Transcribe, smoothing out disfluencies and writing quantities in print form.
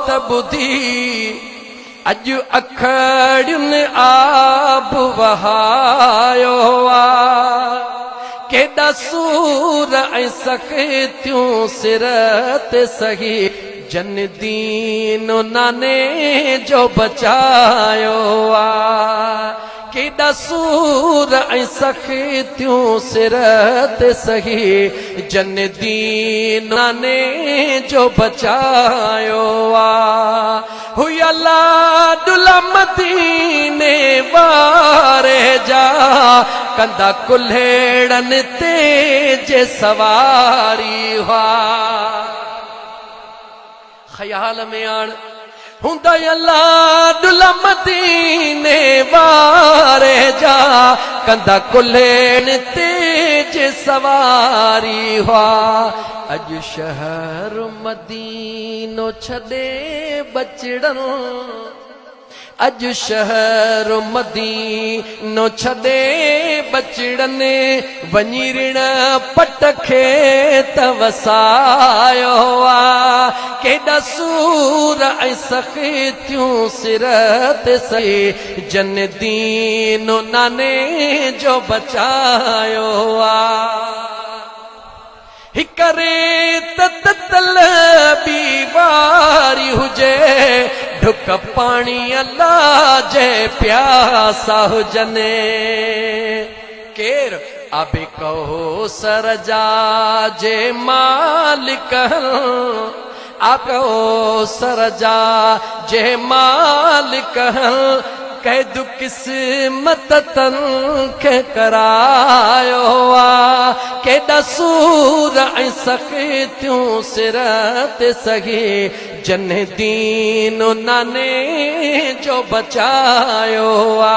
त बुधी अज अखड़ियुनि आब वहायो आ केॾा सूर ऐं सख़्तियूं सिर ते सही जन दीन नाने जो बचायो आ केॾा सूर ऐं सख़्तियूं सिर ते सही जन दीन नाने जो बचायो आ हुई लाडुला मदीने वारे जा कंदा कुल्हेड़नि ते जे सवारी हुआ ख्याल में आण हुंदा लाडुला मदीने वारे जा कंदा कुल्हेड़नि ते जे सवारी हुआ अज शहर मदीनो छॾे बचड़न अज शहर मदीनो छॾे बचड़न वञी ऋण पट खे त वसायो आ केॾा सूर ऐं सख़्तियूं सिर ते सही जन दीन नाने जो बचायो आ हिकरे तलबी वारी हुजे ढुक पाणी अल्लाह जे प्यासा हुजने केर आबे कौसर जा जे मालिक आप कौसर जा जे मालिक कैदु किस्मत तन के करायो आ केॾा सूर ऐं सख़्तियूं सिर ते सही जन दीन नाने जो बचायो आ